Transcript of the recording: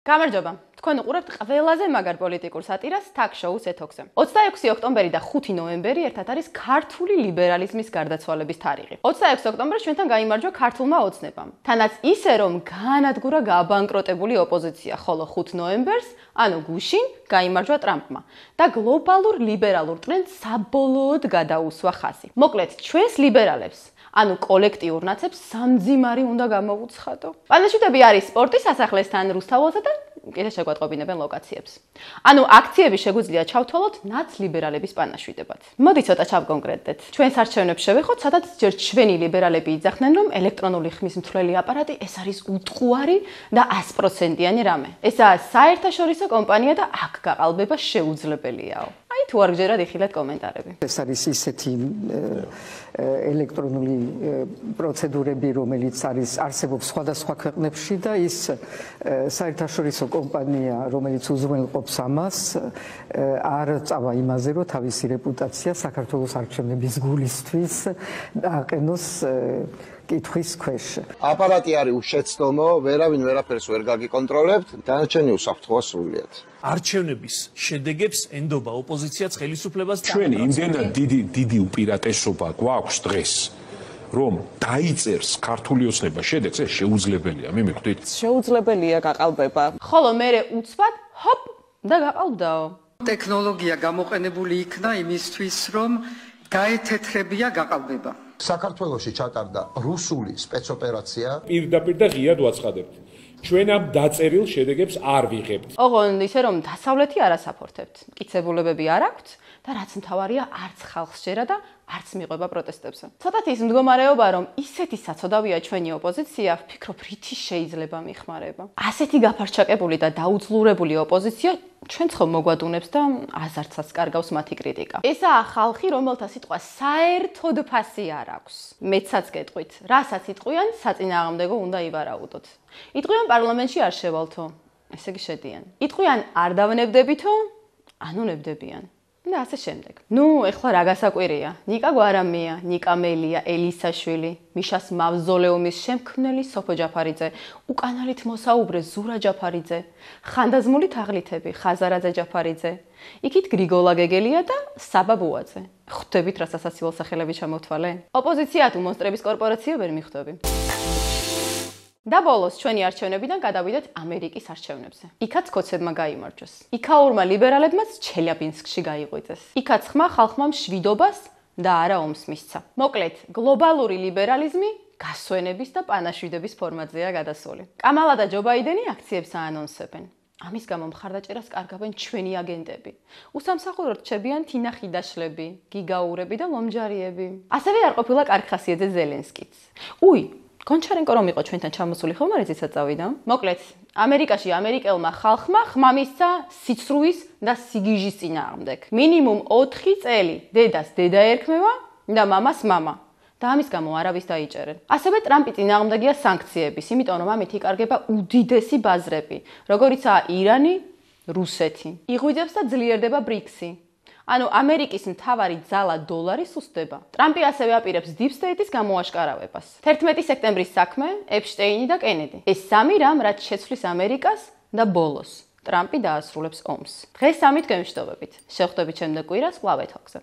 გამარჯობა. თქვენ უყურებთ ყველაზე მაგარ პოლიტიკურ სატირას Talk Show-ს ეთოქზე. 26 ოქტომბერი და 5 ნოემბერი ერთად არის ქართული ლიბერალიზმის გარდაცვალების თარიღი. 26 ოქტომბერს ჩვენთან გაიმარჯვა ქართულმა ოცნებამ. თანაც ისე რომ განადგურა გაბანკროტებული ოპოზიცია, ხოლო 5 ნოემბერს, ანუ გუშინ, გაიმარჯვა ტრამპმა და გლობალურ ლიბერალურ ტრენდს საბოლოოდ გადაუსვა ხაზი. მოკლედ, ჩვენს ლიბერალებს ანუ კოლექტიურ ნაცებს სამძიმარი უნდა გამოვუცხადო. პანაშვიდები არის სპორტის სასახლესთან რუსთაველსა და კიდე შეგვატყობინებენ ლოკაციებს. ანუ აქციები შეგვიძლია ჩავთვალოთ ნაცლიბერალების პანაშვიდებად. მოდი ცოტა ჩავკონკრეტდეთ. ჩვენს არჩევნებს შევეხოთ, სადაც ჯერ ჩვენი ლიბერალები იძახდნენ, რომ ელექტრონული ხმის მთვლელი აპარატი ეს არის უტყუარი და 100%-იანი რამე. ესაა საერთაშორისო კომპანია და აქ გაყალბება შეუძლებელიაო. აი თუ არ გჯერათ იხილეთ კომენტარები. ეს არის ისეთი ელექტრონული პროცედურები, რომელიც არსებობს სხვადასხვა ქვეყნებში და ის საერთაშორისო კომპანია, რომელიც უზრუნველყოფს ამას, არ წავა იმაზე, რომ თავისი რეპუტაცია საქართველოს არჩევნების გულისთვის დააყენოს კითხვის ქვეშ. აპარატი არის უშეცდომო, ვერავინ ვერაფერს ვერ გაგიკონტროლებთ, დანარჩენი უსაფრთხოა სრულიად. არჩევნების შედეგებს ენდობა ოპოზიციაც ხელისუფლებას. ჩვენ იმდენად დიდი უპირატესობა გვაქვს დღეს, რომ დაიწერს ქართული ოცნება შედეგს, ეს შეუძლებელია, მე მივხვდით. შეუძლებელია გაყალბება. ხოლო მერე უცბად ჰოპ და გაყალბდაო. ტექნოლოგია გამოყენებული იქნა იმისთვის, რომ გაეთეთრებია გაყალბება. საქართველოში ჩატარდა რუსული სპეცოპერაცია. პირდაპირ და ღიად ვაცხადებთ. ჩვენ ამ დაწერილ შედეგებს არ ვიღებთ. ოღონდ ისე რომ დასავლეთი არასაფორთებთ. მკიცებულებები არ აქვთ და რაც მთავარია, არც ხალხს ჯერა და არც მიყვება პროტესტებზე. ცოტათი ის მდგომარეობა, რომ ისეთი საცოდავია ჩვენი ოპოზიცია, ვფიქრობ, რითი შეიძლება მიხმარება. ასეთი გაფარჩაკებული და დაუძლურებული ოპოზიცია ჩვენც ხომ მოგვადუნებს და აზარცაც კარგავს მათი კრიტიკა. ესაა ხალხი, რომელთა სიტყვა საერთოდ ფასი არ აქვს. მეცაც გეტყვით, რასაც იტყვიან, საწინააღმდეგო უნდა ივარაუდოთ. იტყვიან პარლამენტში არ შევალთო, ესე იგი შედიან. იტყვიან არ დავნებდებითო, ანუ ნებდებიან. და ასე შემდეგ. ნუ, ეხლა რა გასაკვირია? ნიკა გვარამია, ნიკა მელია, ელისაშვილი, მიშას მავზოლეუმის შემქმნელი სოფო ჯაფარიძე, უკანალით მოსაუბრე ზურა ჯაფარიძე, ხანდაზმული თაღლითები, ხაზარაძე ჯაფარიძე, იქით გრიგოლა გეგელია და საბა ბუაძე. ხვდებით რა სასაცილო სახელები ჩამოვთვალე? ოპოზიცია თუ მონსტრების კორპორაცია ვერ მიხვდები. და ბოლოს ჩვენი არჩევნებიდან გადავიდეთ ამერიკის არჩევნებზე. იქაც კოცებმა გაიმარჯვეს. იქაურმა ლიბერალებმაც ჩელიაბინსკში გაიღვიძეს. იქაც ხმა ხალხმა მშვიდობას და არა ომს მისცა. მოკლედ, გლობალური ლიბერალიზმი გასვენების და პანაშვიდების ფორმატზეა გადასული. კამალა და ჯო ბაიდენი აქციებს აანონსებენ. ამის გამო მხარდაჭერას კარგავენ ჩვენი აგენტები. უსამსახუროდ რჩებიან თინა ხიდაშლები, გიგაურები და ლომჯარიები. ასევე არ ყოფილა კარგხასიაძე ზელენსკიც. გონჩარენკო რომ იყო ჩვენთან ჩამოსული ხომ არ იცით წავიდა? მოკლედ, ამერიკაში ამერიკელმა ხალხმა ხმა მისცა სიცრუის და სიგიჟის წინააღმდეგ. მინიმუმ 4 წელი დედას დედა ერქმევა და მამას მამა. და ამის გამო არავის დაიჭერენ. ასევე ტრამპი წინააღმდეგია სანქციების, იმიტომ რომ ამით იკარგება უდიდესი ბაზრები, როგორიცაა ირანი, რუსეთი. იღვიძებს და ძლიერდება ბრიქსი. ანუ ამერიკის მთავარი ძალა დოლარი სუსტდება. ტრამპი ასევე აპირებს Deep State-ის გამოაშკარავებას. 11 სექტემბრის საქმე, ეპშტეინი და კენედი. ეს სამი რამ, რაც შეცვლის ამერიკას და ბოლოს ტრამპი დაასრულებს ომს. დღეს ამით გემშვიდობებით. შევხვდებით შემდეგ კვირას კვლავ ეთოქზე.